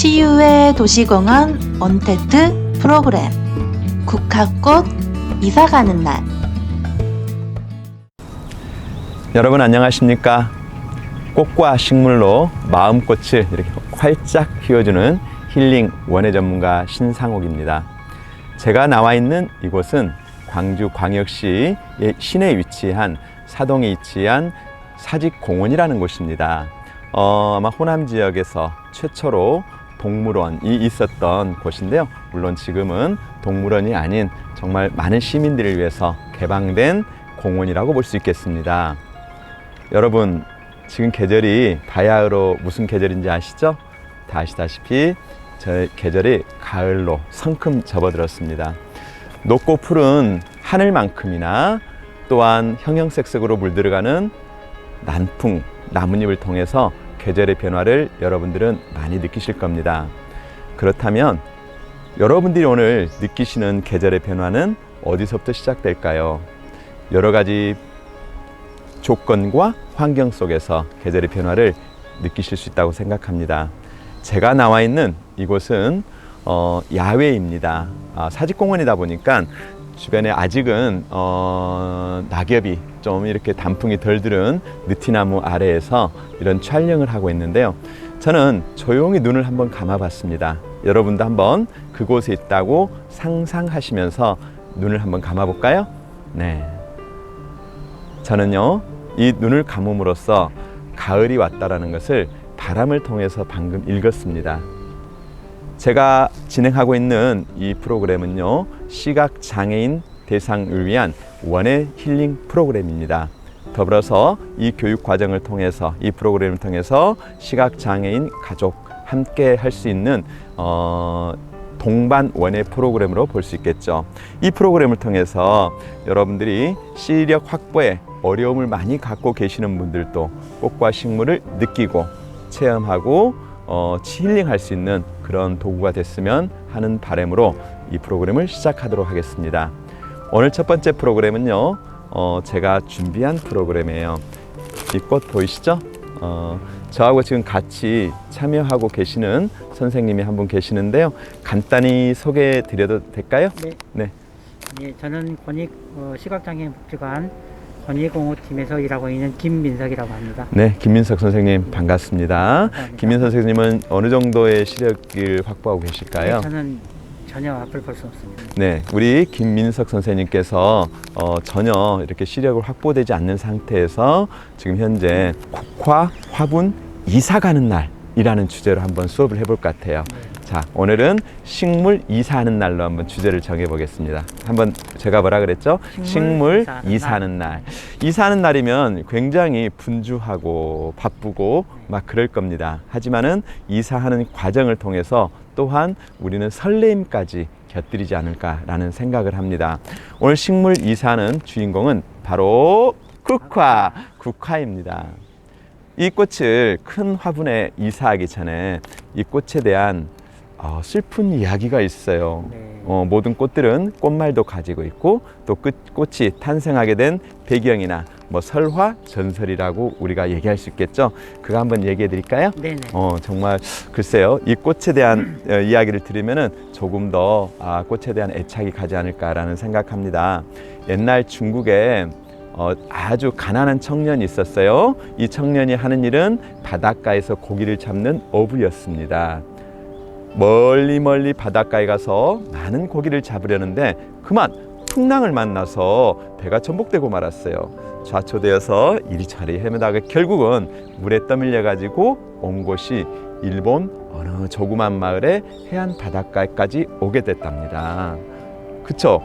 치유의 도시공원 온택트 프로그램 국화꽃 이사가는 날. 여러분 안녕하십니까? 꽃과 식물로 마음꽃을 이렇게 활짝 피워주는 힐링 원예 전문가 신상옥입니다. 제가 나와 있는 이곳은 광주광역시 시내에 위치한 사동에 위치한 사직공원이라는 곳입니다. 아마 호남 지역에서 최초로 동물원이 있었던 곳인데요. 물론 지금은 동물원이 아닌 정말 많은 시민들을 위해서 개방된 공원이라고 볼 수 있겠습니다. 여러분, 지금 계절이 바야흐로 무슨 계절인지 아시죠? 다 아시다시피 저 계절이 가을로 성큼 접어들었습니다. 높고 푸른 하늘만큼이나 또한 형형색색으로 물들어가는 난풍, 나뭇잎을 통해서 계절의 변화를 여러분들은 많이 느끼실 겁니다. 그렇다면 여러분들이 오늘 느끼시는 계절의 변화는 어디서부터 시작될까요? 여러 가지 조건과 환경 속에서 계절의 변화를 느끼실 수 있다고 생각합니다. 제가 나와 있는 이곳은 야외입니다. 사직공원이다 보니까 주변에 아직은 낙엽이 좀 이렇게 단풍이 덜 들은 느티나무 아래에서 이런 촬영을 하고 있는데요. 저는 조용히 눈을 한번 감아봤습니다. 여러분도 한번 그곳에 있다고 상상하시면서 눈을 한번 감아볼까요? 네. 저는요, 이 눈을 감음으로써 가을이 왔다라는 것을 바람을 통해서 방금 읽었습니다. 제가 진행하고 있는 이 프로그램은요, 시각장애인 대상을 위한 원예 힐링 프로그램입니다. 더불어서 이 교육 과정을 통해서, 이 프로그램을 통해서 시각장애인 가족 함께 할 수 있는 동반 원예 프로그램으로 볼 수 있겠죠. 이 프로그램을 통해서 여러분들이 시력 확보에 어려움을 많이 갖고 계시는 분들도 꽃과 식물을 느끼고 체험하고 힐링할 수 있는 그런 도구가 됐으면 하는 바람으로 이 프로그램을 시작하도록 하겠습니다. 오늘 첫 번째 프로그램은요, 제가 준비한 프로그램이에요. 이 꽃 보이시죠? 저하고 지금 같이 참여하고 계시는 선생님이 한 분 계시는데요. 간단히 소개해 드려도 될까요? 네. 네, 저는 시각장애인복지관 권익공호팀에서 일하고 있는 김민석이라고 합니다. 네, 김민석 선생님 반갑습니다. 감사합니다. 김민석 선생님은 어느 정도의 시력을 확보하고 계실까요? 네, 저는 전혀 앞을 볼 수 없습니다. 네, 우리 김민석 선생님께서 전혀 이렇게 시력을 확보되지 않는 상태에서 지금 현재 국화 화분 이사 가는 날이라는 주제로 한번 수업을 해볼 것 같아요. 네. 자, 오늘은 식물 이사하는 날로 한번 주제를 정해보겠습니다. 한번 제가 뭐라 그랬죠? 식물 이사하는 날. 이사하는 날이면 굉장히 분주하고 바쁘고 막 그럴 겁니다. 하지만은 이사하는 과정을 통해서 또한 우리는 설레임까지 곁들이지 않을까라는 생각을 합니다. 오늘 식물 이사하는 주인공은 바로 국화입니다. 이 꽃을 큰 화분에 이사하기 전에 이 꽃에 대한 슬픈 이야기가 있어요. 네. 모든 꽃들은 꽃말도 가지고 있고 또 꽃이 탄생하게 된 배경이나 뭐 설화, 전설이라고 우리가 얘기할 수 있겠죠. 그거 한번 얘기해 드릴까요? 네네. 정말 글쎄요, 이 꽃에 대한 이야기를 들으면은 조금 더 꽃에 대한 애착이 가지 않을까라는 생각합니다. 옛날 중국에 아주 가난한 청년이 있었어요. 이 청년이 하는 일은 바닷가에서 고기를 잡는 어부였습니다. 멀리 바닷가에 가서 많은 고기를 잡으려는데 그만 풍랑을 만나서 배가 전복되고 말았어요. 좌초되어서 이리저리 헤매다가 결국은 물에 떠밀려 가지고 온 곳이 일본 어느 조그만 마을의 해안 바닷가까지 오게 됐답니다. 그쵸.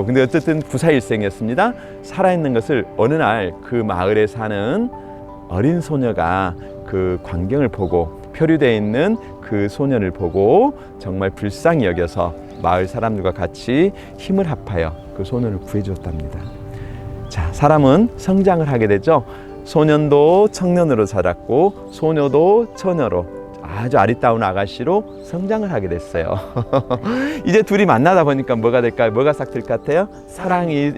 근데 어쨌든 부사일생이었습니다. 살아있는 것을 어느 날 그 마을에 사는 어린 소녀가 그 광경을 보고 표류되어 있는 그 소년을 보고 정말 불쌍히 여겨서 마을 사람들과 같이 힘을 합하여 그 소년을 구해주었답니다. 자, 사람은 성장을 하게 되죠. 소년도 청년으로 자랐고 소녀도 처녀로 아주 아리따운 아가씨로 성장을 하게 됐어요. 이제 둘이 만나다 보니까 뭐가 될까요? 뭐가 싹 들 것 같아요? 사랑이,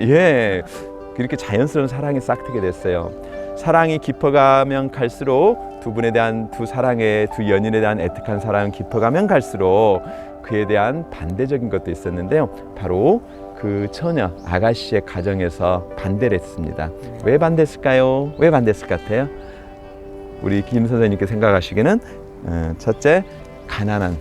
그렇게 자연스러운 사랑이 싹 트게 됐어요. 사랑이 깊어가면 갈수록 두 분에 대한 두 사랑의 두 연인에 대한 애틋한 사랑은 깊어가면 갈수록 그에 대한 반대적인 것도 있었는데요. 바로 그 처녀 아가씨의 가정에서 반대를 했습니다. 왜 반대했을까요? 왜 반대했을 것 같아요? 우리 김 선생님께 생각하시기에는 첫째, 가난한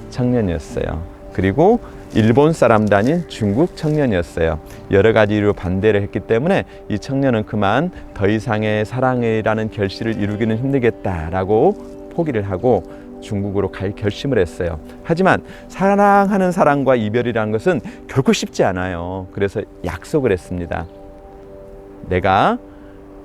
청년이었어요. 그리고 일본 사람도 아닌 중국 청년이었어요. 여러 가지 이유로 반대를 했기 때문에 이 청년은 그만 더 이상의 사랑이라는 결실을 이루기는 힘들겠다라고 포기를 하고 중국으로 갈 결심을 했어요. 하지만 사랑하는 사람과 이별이라는 것은 결코 쉽지 않아요. 그래서 약속을 했습니다. 내가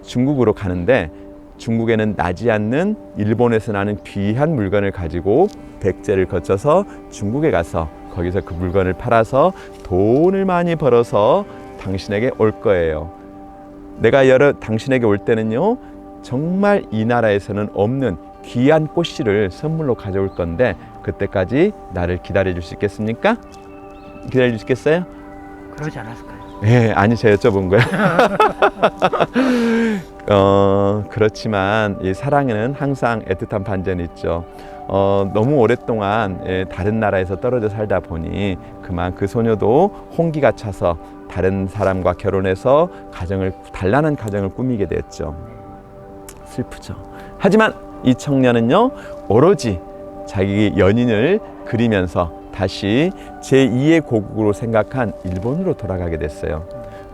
중국으로 가는데 중국에는 나지 않는 일본에서 나는 귀한 물건을 가지고 백제를 거쳐서 중국에 가서 거기서 그 물건을 팔아서 돈을 많이 벌어서 당신에게 올 거예요. 내가 당신에게 올 때는요, 정말 이 나라에서는 없는 귀한 꽃씨를 선물로 가져올 건데 그때까지 나를 기다려 줄 수 있겠습니까? 기다려 줄 수 있겠어요? 그러지 않았을까요? 네, 아니 제가 여쭤본 거예요. 그렇지만 이 사랑에는 항상 애틋한 반전이 있죠. 너무 오랫동안 다른 나라에서 떨어져 살다 보니 그만 그 소녀도 홍기가 차서 다른 사람과 결혼해서 단란한 가정을 꾸미게 됐죠. 슬프죠. 하지만 이 청년은요, 오로지 자기 연인을 그리면서 다시 제2의 고국으로 생각한 일본으로 돌아가게 됐어요.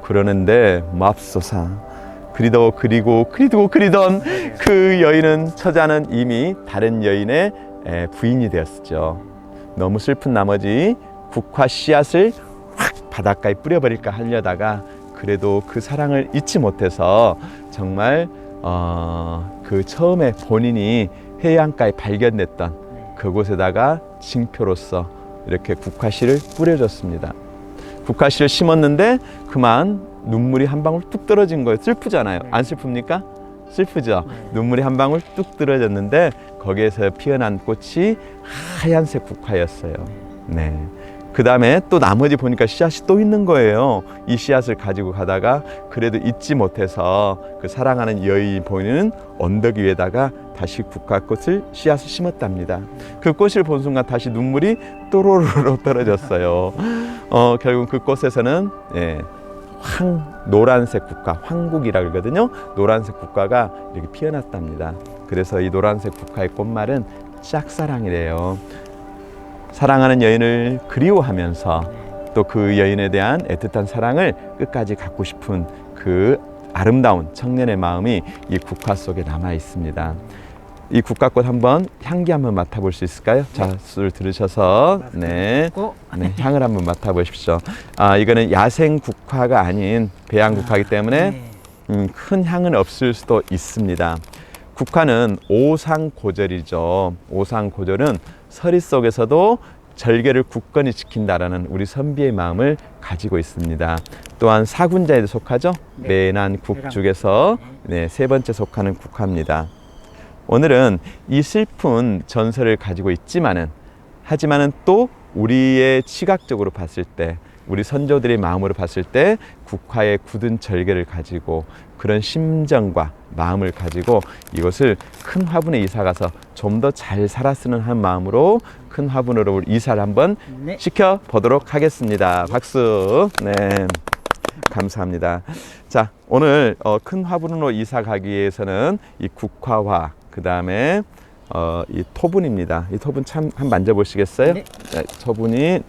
그러는데 맙소사 그리던 그 여인은 처자는 이미 다른 여인의 부인이 되었죠. 너무 슬픈 나머지 국화 씨앗을 확 바닷가에 뿌려버릴까 하려다가 그래도 그 사랑을 잊지 못해서 정말 그 처음에 본인이 해안가에 발견됐던 그곳에다가 징표로서 이렇게 국화씨를 뿌려줬습니다. 국화씨를 심었는데 그만 눈물이 한 방울 뚝 떨어진 거예요. 슬프잖아요. 안 슬픕니까? 슬프죠. 눈물이 한 방울 뚝 떨어졌는데 거기에서 피어난 꽃이 하얀색 국화였어요. 네. 그 다음에 또 나머지 보니까 씨앗이 또 있는 거예요. 이 씨앗을 가지고 가다가 그래도 잊지 못해서 그 사랑하는 여인이 보이는 언덕 위에다가 다시 국화꽃을 씨앗을 심었답니다. 그 꽃을 본 순간 다시 눈물이 또로로로 떨어졌어요. 결국 그 꽃에서는 노란색 국화, 황국이라고 그러거든요. 노란색 국화가 이렇게 피어났답니다. 그래서 이 노란색 국화의 꽃말은 짝사랑이래요. 사랑하는 여인을 그리워하면서 또 그 여인에 대한 애틋한 사랑을 끝까지 갖고 싶은 그 아름다운 청년의 마음이 이 국화 속에 남아 있습니다. 이 국화꽃 향기 한번 맡아볼 수 있을까요? 자, 술 들으셔서 향을 한번 맡아보십시오. 이거는 야생 국화가 아닌 배양 국화이기 때문에 큰 향은 없을 수도 있습니다. 국화는 오상고절이죠. 오상고절은 서리 속에서도 절개를 굳건히 지킨다라는 우리 선비의 마음을 가지고 있습니다. 또한 사군자에도 속하죠. 매난국 중에서 세 번째 속하는 국화입니다. 오늘은 이 슬픈 전설을 가지고 하지만은 또 우리의 시각적으로 봤을 때, 우리 선조들의 마음으로 봤을 때 국화의 굳은 절개를 가지고 그런 심정과 마음을 가지고 이것을 큰 화분에 이사가서 좀 더 잘 살았으면 한 마음으로 큰 화분으로 이사를 한번 시켜보도록 하겠습니다. 박수. 네, 감사합니다. 자, 오늘 큰 화분으로 이사 가기 위해서는 이 국화와 그 다음에 이 토분입니다. 이 토분 한번 만져보시겠어요? 네. 토분이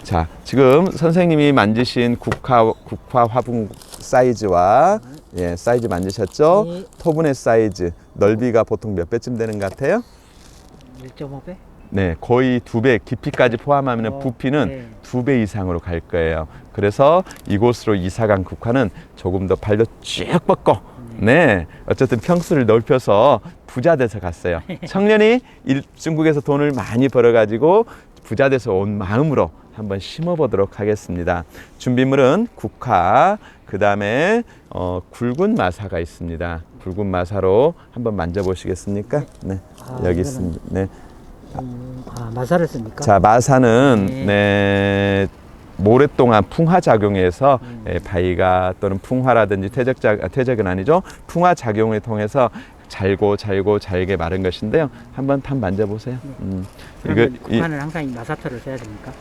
자, 지금 선생님이 만드신 국화 화분 사이즈와 사이즈 만드셨죠? 네. 토분의 사이즈, 넓이가 보통 몇 배쯤 되는 것 같아요? 1.5배? 네, 거의 2배, 깊이까지 포함하면 부피는 2배 이상으로 갈 거예요. 그래서 이곳으로 이사간 국화는 조금 더 발도 쭉 뻗고 어쨌든 평수를 넓혀서 부자 돼서 갔어요. 청년이 중국에서 돈을 많이 벌어가지고 부자 돼서 온 마음으로 한번 심어보도록 하겠습니다. 준비물은 국화, 그 다음에 굵은 마사가 있습니다. 굵은 마사로 한번 만져보시겠습니까? 네, 여기 있습니다. 네. 마사를 쓰니까? 자, 마사는 오랫동안 풍화 작용에서 바위가 또는 풍화라든지 퇴적은 아니죠. 풍화 작용을 통해서 잘게 마른 것인데요. 한번 만져보세요. 그러면 국화는 항상 이 마사토를 써야 됩니까?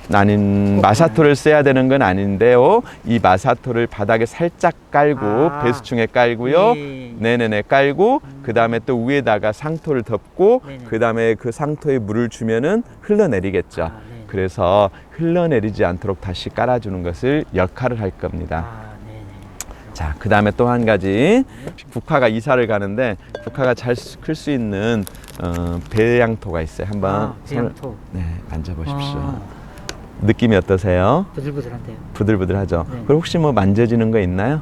마사토를 써야 되는 건 아닌데요. 이 마사토를 바닥에 살짝 깔고 배수충에 깔고요. 네. 네네네 깔고 그 다음에 또 위에다가 상토를 덮고 네네. 그 다음에 그 상토에 물을 주면은 흘러내리겠죠. 네. 그래서 흘러내리지 않도록 다시 깔아주는 것을 역할을 할 겁니다. 네네. 자, 그 다음에 또 한 가지. 국화가 이사를 가는데 국화가 잘 클 수 있는 배양토가 있어요. 한번 배양토. 네, 만져보십시오. 느낌이 어떠세요? 부들부들한데요. 부들부들하죠. 네. 그리고 혹시 뭐 만져지는 거 있나요?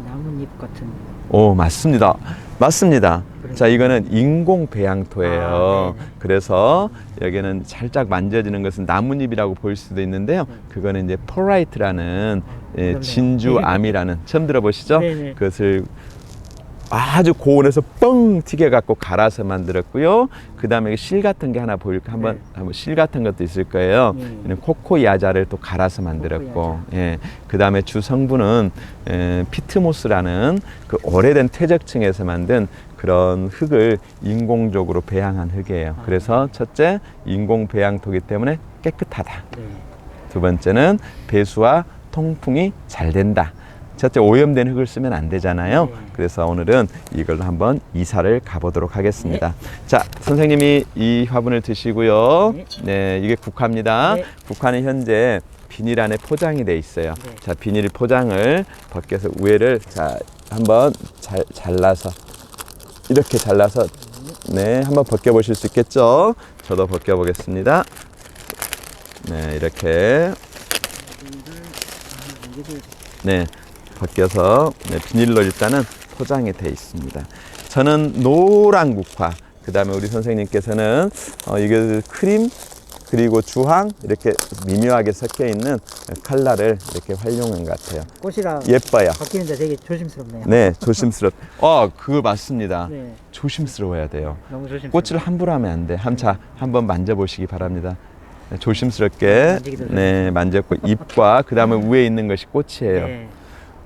나뭇잎 같은. 오, 맞습니다. 맞습니다. 그래요? 자, 이거는 인공 배양토예요. 네네. 그래서 여기는 살짝 만져지는 것은 나뭇잎이라고 보일 수도 있는데요. 그거는 이제 포라이트라는 그렇네요. 진주암이라는 처음 들어보시죠? 네네. 그것을 아주 고온에서 뻥 튀겨갖고 갈아서 만들었고요. 그 다음에 실 같은 게 하나 보일까? 한번 실 같은 것도 있을 거예요. 이는 코코야자를 또 갈아서 만들었고, 코코야자. 그 다음에 주 성분은 피트모스라는 그 오래된 퇴적층에서 만든 그런 흙을 인공적으로 배양한 흙이에요. 그래서 첫째, 인공 배양토기 때문에 깨끗하다. 네. 두 번째는 배수와 통풍이 잘 된다. 첫째, 오염된 흙을 쓰면 안 되잖아요. 네. 그래서 오늘은 이걸로 한번 이사를 가보도록 하겠습니다. 자, 선생님이 이 화분을 드시고요. 네. 네, 이게 국화입니다. 네. 국화는 현재 비닐 안에 포장이 돼 있어요. 네. 자, 비닐 포장을 벗겨서 우회를 자 한번 잘라서 이렇게 잘라서 네, 한번 벗겨 보실 수 있겠죠? 저도 벗겨 보겠습니다. 네, 이렇게 네, 벗겨서 비닐로 일단은 포장이 돼 있습니다. 저는 노란 국화, 그 다음에 우리 선생님께서는 이게 크림 그리고 주황 이렇게 미묘하게 섞여 있는 컬러를 이렇게 활용한 것 같아요. 꽃이라 예뻐요. 바뀌는데 되게 조심스럽네요. 네, 그거 맞습니다. 네. 조심스러워야 돼요. 너무 조심스럽네요. 꽃을 함부로 하면 안 돼. 한번 만져보시기 바랍니다. 네, 조심스럽게 네, 만졌고 잎과 그 다음에 위에 있는 것이 꽃이에요. 네.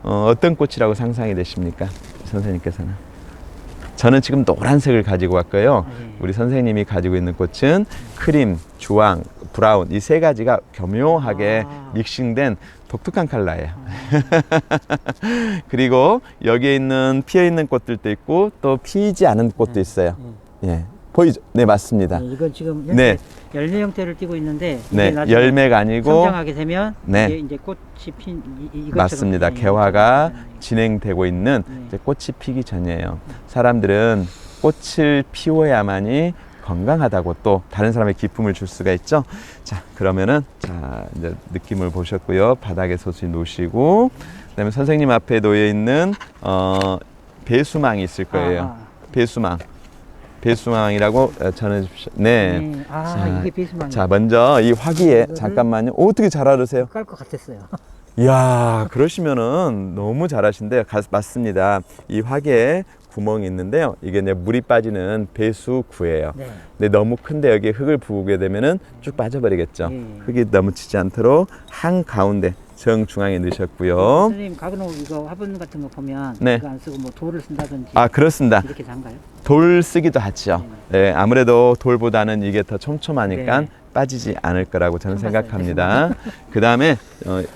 어떤 꽃이라고 상상이 되십니까? 선생님께서는? 저는 지금 노란색을 가지고 왔고요. 우리 선생님이 가지고 있는 꽃은 크림, 주황, 브라운 이 세 가지가 교묘하게 믹싱된 독특한 컬러예요. 그리고 여기에 있는 피어 있는 꽃들도 있고 또 피지 않은 꽃도 있어요. 예, 보이죠? 네, 맞습니다. 이건 지금 네. 열매 형태를 띠고 있는데 네, 이게 나중에 열매가 아니고 성장하게 되면 네. 이게 이제 꽃이 핀 이것처럼 맞습니다. 개화가 진행되고 있는 이제 꽃이 피기 전이에요. 사람들은 꽃을 피워야만이 건강하다고 또 다른 사람의 기쁨을 줄 수가 있죠. 자, 그러면은 이제 느낌을 보셨고요. 바닥에 서서히 놓으시고 그다음에 선생님 앞에 놓여 있는 배수망이 있을 거예요. 배수망이라고 전해주십시오. 네. 자, 이게 배수망이에요. 자, 먼저 이 화기에 잠깐만요. 어떻게 잘 알으세요? 깔 것 같았어요. 이야, 그러시면은 너무 잘하신데요. 맞습니다. 이 화기에 구멍이 있는데요. 이게 이제 물이 빠지는 배수구예요. 네. 근데 너무 큰데 여기에 흙을 부으게 되면은 쭉 빠져버리겠죠. 네. 흙이 넘치지 않도록 한 가운데 정중앙에 넣으셨고요. 선생님 가그노 이거 화분 같은 거 보면 네. 이거 안 쓰고 뭐 돌을 쓴다든지 그렇습니다. 이렇게 잔가요? 돌 쓰기도 하죠. 네, 아무래도 돌보다는 이게 더 촘촘하니까 네. 빠지지 않을 거라고 저는 처음 생각합니다. 그 다음에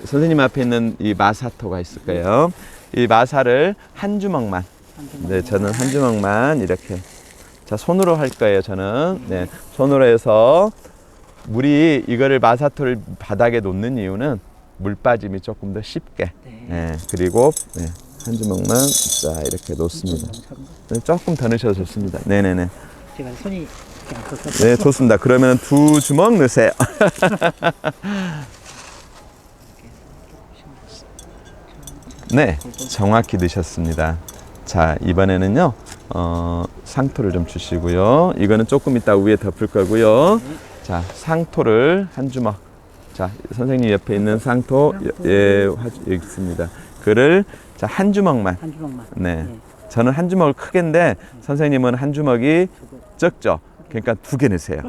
선생님 앞에 있는 이 마사토가 있을 거예요. 이 마사를 한 주먹만, 네, 저는 한 주먹만 이렇게, 자, 손으로 할 거예요. 저는 네, 손으로 해서 물이 이거를 마사토를 바닥에 놓는 이유는 물 빠짐이 조금 더 쉽게. 네, 그리고 네, 한 주먹만 자 이렇게 놓습니다. 네, 조금 더 넣으셔도 좋습니다. 네네네. 제가 손이 이렇게 안 커서. 네, 좋습니다. 그러면 두 주먹 넣으세요. 네, 정확히 넣으셨습니다. 자, 이번에는요, 상토를 좀 주시고요. 이거는 조금 이따 위에 덮을 거고요. 자, 상토를 한 주먹. 자, 선생님 옆에 있는 상토, 여기 있습니다. 그를 자, 한 주먹만. 한 주먹만. 네. 저는 한 주먹을 크게인데 선생님은 한 주먹이 적죠. 그러니까 2개 넣으세요.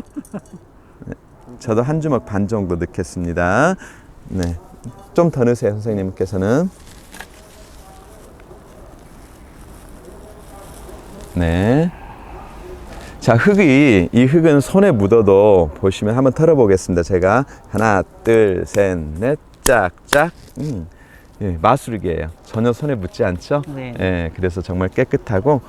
네. 저도 한 주먹 반 정도 넣겠습니다. 네. 좀 더 넣으세요, 선생님께서는. 네. 자, 이 흙은 손에 묻어도 보시면 한번 털어보겠습니다. 제가 하나, 둘, 셋, 넷, 짝짝. 예, 마술기예요. 전혀 손에 묻지 않죠? 네. 예, 그래서 정말 깨끗하고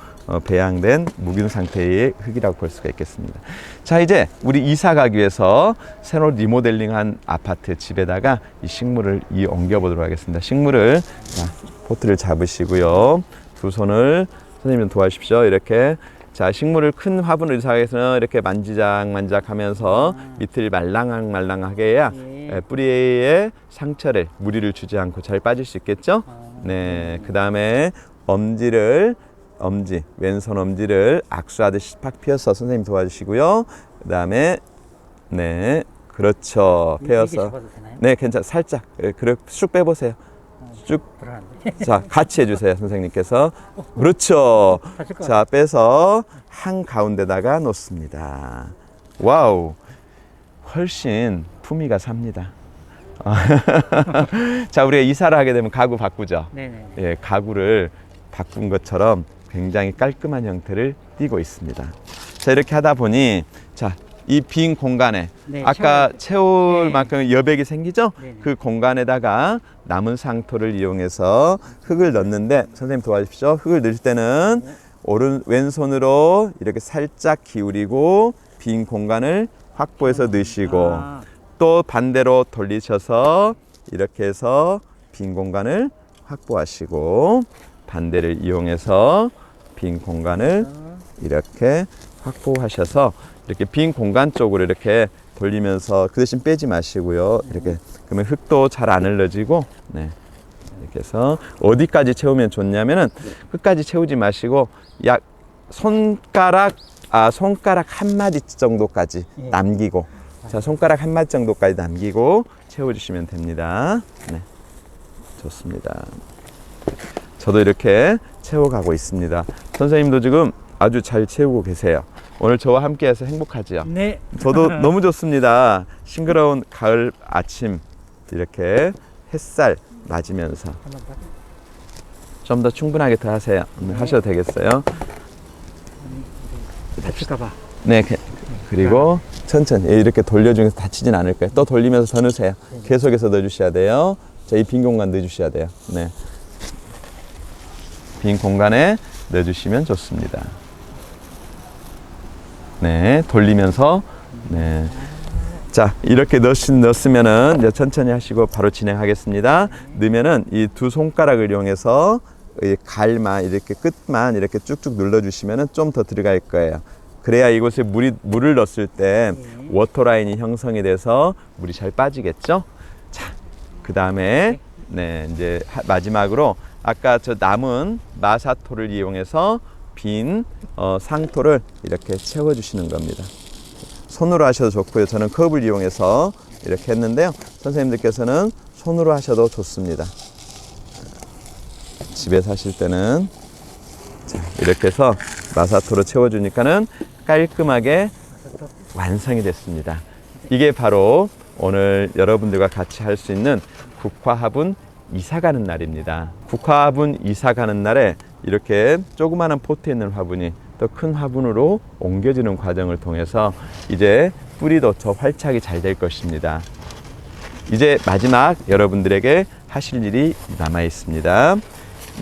배양된 무균 상태의 흙이라고 볼 수가 있겠습니다. 자, 이제 우리 이사 가기 위해서 새로 리모델링한 아파트 집에다가 이 식물을 옮겨 보도록 하겠습니다. 식물을, 자, 포트를 잡으시고요. 두 손을 선생님 도와주십시오. 이렇게. 자, 식물을 큰 화분을 이사하기 위해서는 이렇게 만지작 하면서 밑을 말랑하게 해야 예. 뿌리에 상처를, 무리를 주지 않고 잘 빠질 수 있겠죠? 네. 그 다음에 왼손 엄지를 악수하듯이 팍 펴서 선생님 도와주시고요. 그 다음에, 네. 그렇죠. 이게 펴서. 잡아도 되나요? 네, 괜찮아. 살짝. 쭉 빼보세요. 쭉. 불안한데. 자, 같이 해주세요. 선생님께서. 그렇죠. 다칠 것 자, 빼서 한 가운데다가 놓습니다. 와우. 훨씬 품위가 삽니다. 자, 우리가 이사를 하게 되면 가구 바꾸죠. 네네. 예, 가구를 바꾼 것처럼 굉장히 깔끔한 형태를 띠고 있습니다. 자, 이렇게 하다 보니, 자, 이 빈 공간에 네, 아까 채울 네. 만큼 여백이 생기죠? 네네. 그 공간에다가 남은 상토를 이용해서 흙을 넣는데, 선생님 도와주십시오. 흙을 넣을 때는 왼손으로 이렇게 살짝 기울이고 빈 공간을 확보해서 넣으시고, 또 반대로 돌리셔서 이렇게 해서 빈 공간을 확보하시고, 반대를 이용해서 빈 공간을 이렇게 확보하셔서 이렇게 빈 공간 쪽으로 이렇게 돌리면서, 그 대신 빼지 마시고요. 이렇게. 그러면 흙도 잘 안 흘러지고, 네. 이렇게 해서 어디까지 채우면 좋냐면은 끝까지 채우지 마시고 약 손가락 한 마디 정도까지 예. 남기고, 자, 손가락 한 마디 정도까지 남기고 채워주시면 됩니다. 네. 좋습니다. 저도 이렇게 채워가고 있습니다. 선생님도 지금 아주 잘 채우고 계세요. 오늘 저와 함께 해서 행복하지요? 네. 저도 너무 좋습니다. 싱그러운 가을 아침, 이렇게 햇살 맞으면서 한번 더. 좀 더 충분하게 더 하세요. 하셔도 되겠어요. 다칠까봐. 네, 그리고 천천히 이렇게 돌려주면서 다치진 않을 거예요. 또 돌리면서 더 넣으세요. 계속해서 넣어주셔야 돼요. 자, 이 빈 공간 넣어주셔야 돼요. 네, 빈 공간에 넣어주시면 좋습니다. 네, 돌리면서, 네. 자, 이렇게 넣었으면은 이제 천천히 하시고 바로 진행하겠습니다. 넣으면은 이 두 손가락을 이용해서 이 갈만, 이렇게 끝만 이렇게 쭉쭉 눌러주시면은 좀 더 들어갈 거예요. 그래야 이곳에 물을 넣었을 때 워터라인이 형성이 돼서 물이 잘 빠지겠죠? 자, 그 다음에, 네, 이제 마지막으로 아까 저 남은 마사토를 이용해서 빈 상토를 이렇게 채워주시는 겁니다. 손으로 하셔도 좋고요. 저는 컵을 이용해서 이렇게 했는데요. 선생님들께서는 손으로 하셔도 좋습니다. 집에서 하실 때는, 자, 이렇게 해서 마사토로 채워주니까는 깔끔하게 완성이 됐습니다. 이게 바로 오늘 여러분들과 같이 할 수 있는 국화화분 이사 가는 날입니다. 국화화분 이사 가는 날에 이렇게 조그마한 포트에 있는 화분이 또 큰 화분으로 옮겨지는 과정을 통해서 이제 뿌리도 더 활착이 잘 될 것입니다. 이제 마지막 여러분들에게 하실 일이 남아 있습니다.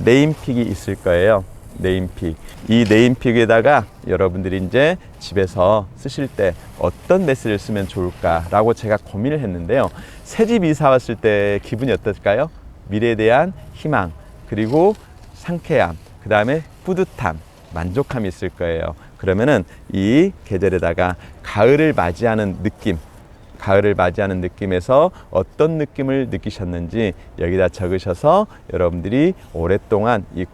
네임픽이 있을 거예요. 네임픽. 이 네임픽에다가 여러분들이 이제 집에서 쓰실 때 어떤 메시지를 쓰면 좋을까라고 제가 고민을 했는데요. 새집 이사 왔을 때 기분이 어떨까요? 미래에 대한 희망, 그리고 상쾌함, 그 다음에 뿌듯함, 만족감이 있을 거예요. 그러면은 이 계절에다가 가을을 맞이하는 느낌에서 어떤 느낌을 느끼셨는지 여기다 적으셔서 여러분들이 오랫동안 이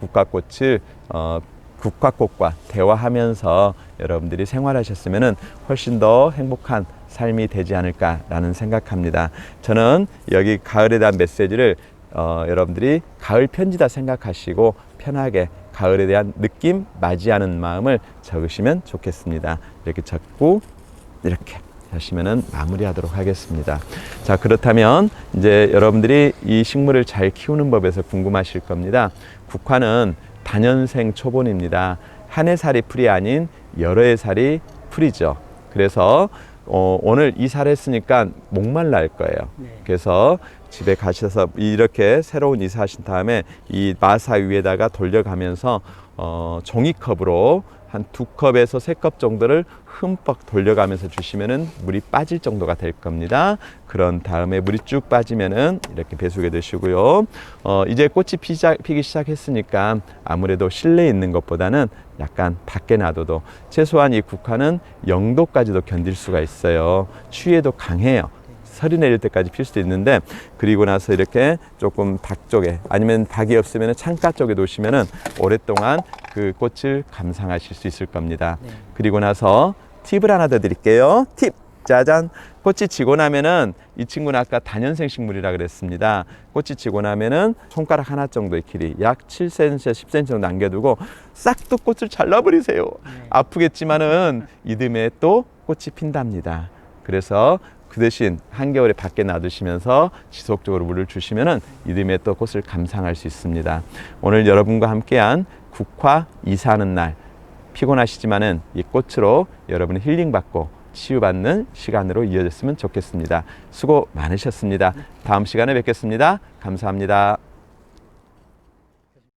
국화꽃과 대화하면서 여러분들이 생활하셨으면 훨씬 더 행복한 삶이 되지 않을까라는 생각합니다. 저는 여기 가을에 대한 메시지를 여러분들이 가을 편지다 생각하시고 편하게 가을에 대한 느낌, 맞이하는 마음을 적으시면 좋겠습니다. 이렇게 적고 이렇게 하시면은 마무리하도록 하겠습니다. 자, 그렇다면 이제 여러분들이 이 식물을 잘 키우는 법에서 궁금하실 겁니다. 국화는 다년생 초본입니다. 한 해살이 풀이 아닌 여러 해살이 풀이죠. 그래서 오늘 이사를 했으니까 목말라 할 거예요. 네. 그래서 집에 가셔서 이렇게 새로운 이사하신 다음에 이 마사 위에다가 돌려가면서 종이컵으로 한 2컵에서 3컵 정도를 흠뻑 돌려가면서 주시면은 물이 빠질 정도가 될 겁니다. 그런 다음에 물이 쭉 빠지면은 이렇게 배수게 되시고요. 이제 꽃이 피기 시작했으니까 아무래도 실내에 있는 것보다는 약간 밖에 놔둬도 최소한 이 국화는 0도까지도 견딜 수가 있어요. 추위에도 강해요. 설이 내릴 때까지 필 수도 있는데, 그리고 나서 이렇게 조금 박 쪽에 아니면 박이 없으면 창가 쪽에 놓으시면은 오랫동안 그 꽃을 감상하실 수 있을 겁니다. 네. 그리고 나서 팁을 하나 더 드릴게요. 팁! 짜잔! 꽃이 지고 나면은, 이 친구는 아까 다년생 식물이라 그랬습니다. 꽃이 지고 나면은 손가락 하나 정도의 길이 약 7cm, 10cm 정도 남겨두고 싹 또 꽃을 잘라버리세요. 네. 아프겠지만은 이듬해 또 꽃이 핀답니다. 그래서 그 대신 한겨울에 밖에 놔두시면서 지속적으로 물을 주시면은 이듬해 또 꽃을 감상할 수 있습니다. 오늘 여러분과 함께한 국화 이사하는 날, 피곤하시지만은 이 꽃으로 여러분이 힐링받고 치유받는 시간으로 이어졌으면 좋겠습니다. 수고 많으셨습니다. 다음 시간에 뵙겠습니다. 감사합니다.